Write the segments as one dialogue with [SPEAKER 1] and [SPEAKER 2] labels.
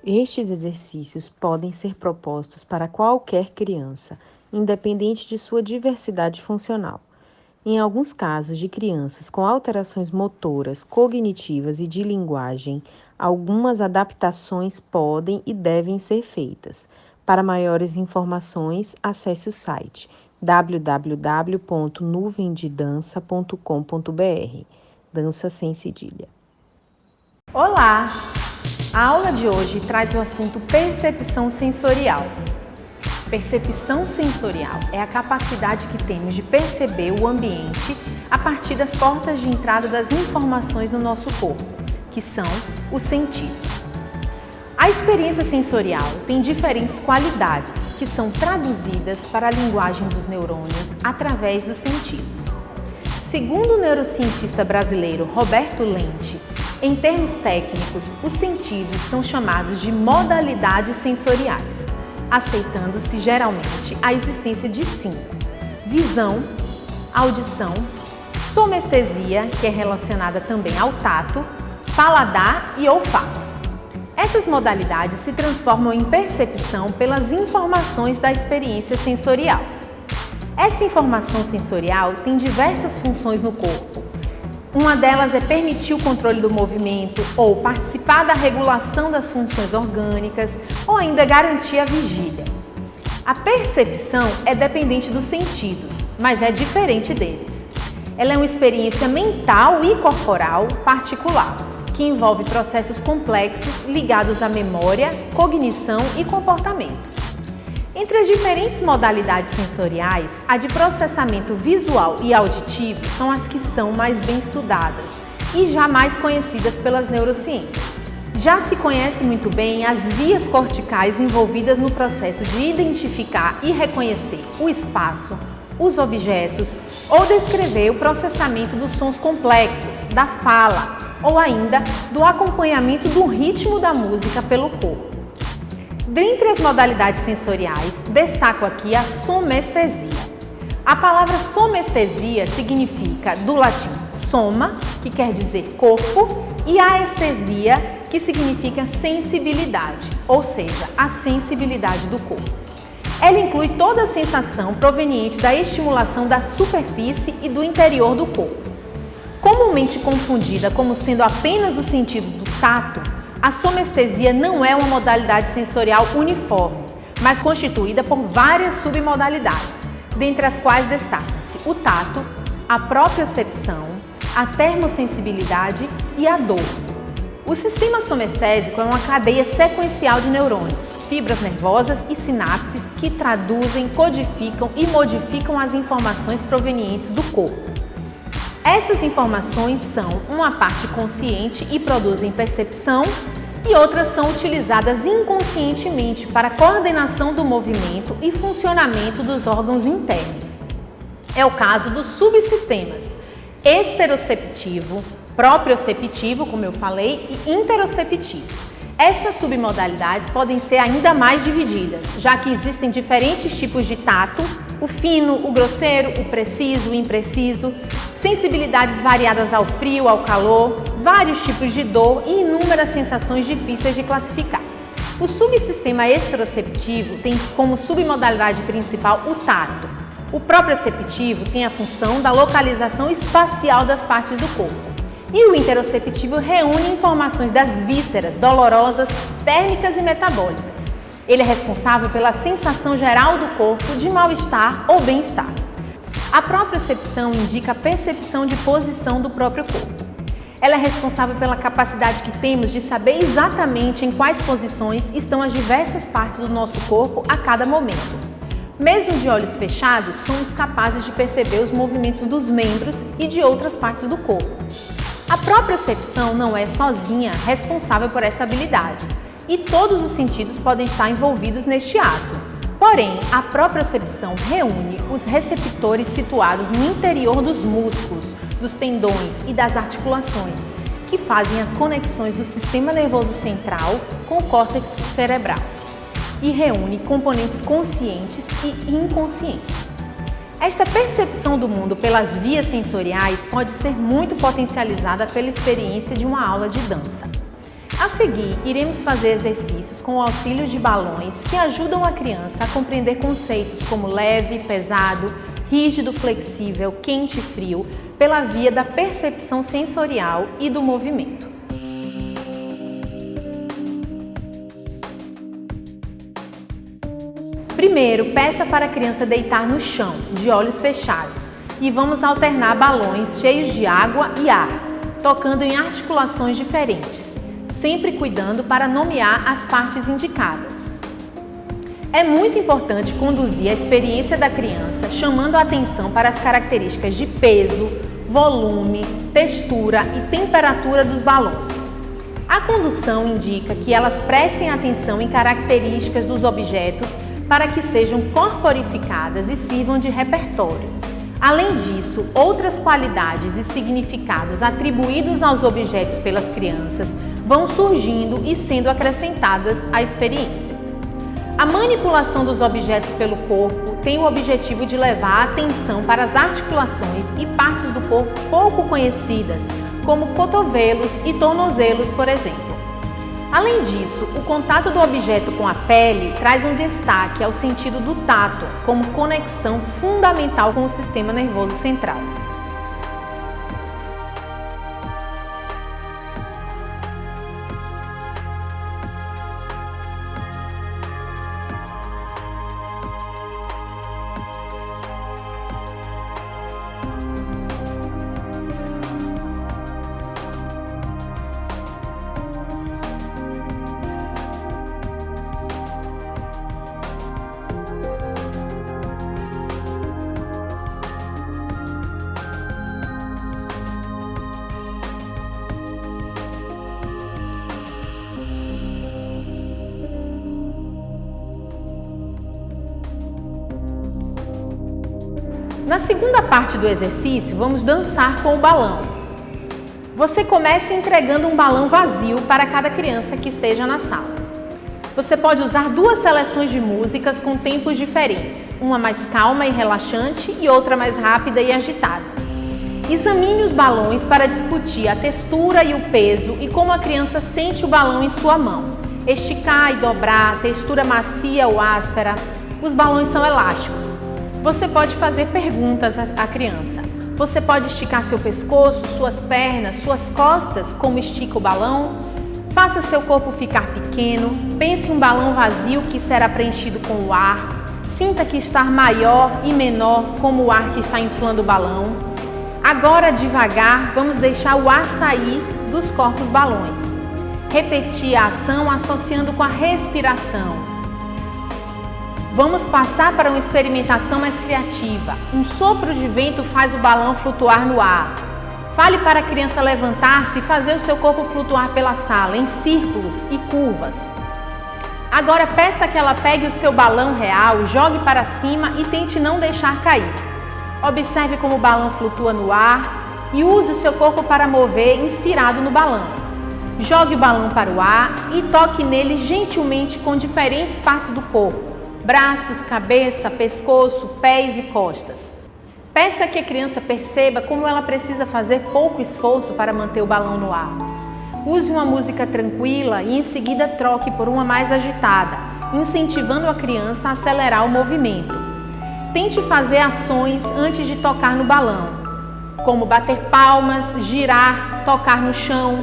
[SPEAKER 1] Estes exercícios podem ser propostos para qualquer criança, independente de sua diversidade funcional. Em alguns casos de crianças com alterações motoras, cognitivas e de linguagem, algumas adaptações podem e devem ser feitas. Para maiores informações, acesse o site www.nuvendedança.com.br. Dança sem cedilha.
[SPEAKER 2] Olá! A aula de hoje traz o assunto percepção sensorial. Percepção sensorial é a capacidade que temos de perceber o ambiente a partir das portas de entrada das informações no nosso corpo, que são os sentidos. A experiência sensorial tem diferentes qualidades que são traduzidas para a linguagem dos neurônios através dos sentidos. Segundo o neurocientista brasileiro Roberto Lente, em termos técnicos, os sentidos são chamados de modalidades sensoriais, aceitando-se geralmente a existência de 5: visão, audição, somestesia, que é relacionada também ao tato, paladar e olfato. Essas modalidades se transformam em percepção pelas informações da experiência sensorial. Esta informação sensorial tem diversas funções no corpo. Uma delas é permitir o controle do movimento ou participar da regulação das funções orgânicas ou ainda garantir a vigília. A percepção é dependente dos sentidos, mas é diferente deles. Ela é uma experiência mental e corporal particular, que envolve processos complexos ligados à memória, cognição e comportamento. Entre as diferentes modalidades sensoriais, a de processamento visual e auditivo são as que são mais bem estudadas e já mais conhecidas pelas neurociências. Já se conhece muito bem as vias corticais envolvidas no processo de identificar e reconhecer o espaço, os objetos ou descrever o processamento dos sons complexos, da fala ou ainda do acompanhamento do ritmo da música pelo corpo. Dentre as modalidades sensoriais, destaco aqui a somestesia. A palavra somestesia significa, do latim, soma, que quer dizer corpo, e aestesia, que significa sensibilidade, ou seja, a sensibilidade do corpo. Ela inclui toda a sensação proveniente da estimulação da superfície e do interior do corpo. Comumente confundida como sendo apenas o sentido do tato, a somestesia não é uma modalidade sensorial uniforme, mas constituída por várias submodalidades, dentre as quais destacam-se o tato, a propriocepção, a termossensibilidade e a dor. O sistema somestésico é uma cadeia sequencial de neurônios, fibras nervosas e sinapses que traduzem, codificam e modificam as informações provenientes do corpo. Essas informações são uma parte consciente e produzem percepção e outras são utilizadas inconscientemente para a coordenação do movimento e funcionamento dos órgãos internos. É o caso dos subsistemas esteroceptivo, proprioceptivo, como eu falei, e interoceptivo. Essas submodalidades podem ser ainda mais divididas, já que existem diferentes tipos de tato, o fino, o grosseiro, o preciso, o impreciso, sensibilidades variadas ao frio, ao calor, vários tipos de dor e inúmeras sensações difíceis de classificar. O subsistema esteroceptivo tem como submodalidade principal o tato. O proprioceptivo tem a função da localização espacial das partes do corpo. E o interoceptivo reúne informações das vísceras, dolorosas, térmicas e metabólicas. Ele é responsável pela sensação geral do corpo de mal-estar ou bem-estar. A propriocepção indica a percepção de posição do próprio corpo. Ela é responsável pela capacidade que temos de saber exatamente em quais posições estão as diversas partes do nosso corpo a cada momento. Mesmo de olhos fechados, somos capazes de perceber os movimentos dos membros e de outras partes do corpo. A propriocepção não é sozinha responsável por esta habilidade, e todos os sentidos podem estar envolvidos neste ato. Porém, a propriocepção reúne os receptores situados no interior dos músculos, dos tendões e das articulações, que fazem as conexões do sistema nervoso central com o córtex cerebral, e reúne componentes conscientes e inconscientes. Esta percepção do mundo pelas vias sensoriais pode ser muito potencializada pela experiência de uma aula de dança. A seguir, iremos fazer exercícios com o auxílio de balões que ajudam a criança a compreender conceitos como leve, pesado, rígido, flexível, quente e frio, pela via da percepção sensorial e do movimento. Primeiro, peça para a criança deitar no chão, de olhos fechados, e vamos alternar balões cheios de água e ar, tocando em articulações diferentes, sempre cuidando para nomear as partes indicadas. É muito importante conduzir a experiência da criança, chamando a atenção para as características de peso, volume, textura e temperatura dos balões. A condução indica que elas prestem atenção em características dos objetos para que sejam corporificadas e sirvam de repertório. Além disso, outras qualidades e significados atribuídos aos objetos pelas crianças vão surgindo e sendo acrescentadas à experiência. A manipulação dos objetos pelo corpo tem o objetivo de levar a atenção para as articulações e partes do corpo pouco conhecidas, como cotovelos e tornozelos, por exemplo. Além disso, o contato do objeto com a pele traz um destaque ao sentido do tato, como conexão fundamental com o sistema nervoso central. Na segunda parte do exercício, vamos dançar com o balão. Você começa entregando um balão vazio para cada criança que esteja na sala. Você pode usar duas seleções de músicas com tempos diferentes, uma mais calma e relaxante e outra mais rápida e agitada. Examine os balões para discutir a textura e o peso e como a criança sente o balão em sua mão. Esticar e dobrar, textura macia ou áspera. Os balões são elásticos. Você pode fazer perguntas à criança. Você pode esticar seu pescoço, suas pernas, suas costas, como estica o balão. Faça seu corpo ficar pequeno. Pense em um balão vazio que será preenchido com o ar. Sinta que está maior e menor, como o ar que está inflando o balão. Agora, devagar, vamos deixar o ar sair dos corpos balões. Repetir a ação associando com a respiração. Vamos passar para uma experimentação mais criativa. Um sopro de vento faz o balão flutuar no ar. Fale para a criança levantar-se e fazer o seu corpo flutuar pela sala, em círculos e curvas. Agora peça que ela pegue o seu balão real, jogue para cima e tente não deixar cair. Observe como o balão flutua no ar e use o seu corpo para mover inspirado no balão. Jogue o balão para o ar e toque nele gentilmente com diferentes partes do corpo. Braços, cabeça, pescoço, pés e costas. Peça que a criança perceba como ela precisa fazer pouco esforço para manter o balão no ar. Use uma música tranquila e em seguida troque por uma mais agitada, incentivando a criança a acelerar o movimento. Tente fazer ações antes de tocar no balão, como bater palmas, girar, tocar no chão.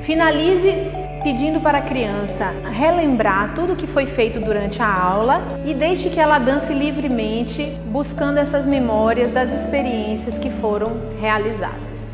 [SPEAKER 2] Finalize pedindo para a criança relembrar tudo o que foi feito durante a aula e deixe que ela dance livremente, buscando essas memórias das experiências que foram realizadas.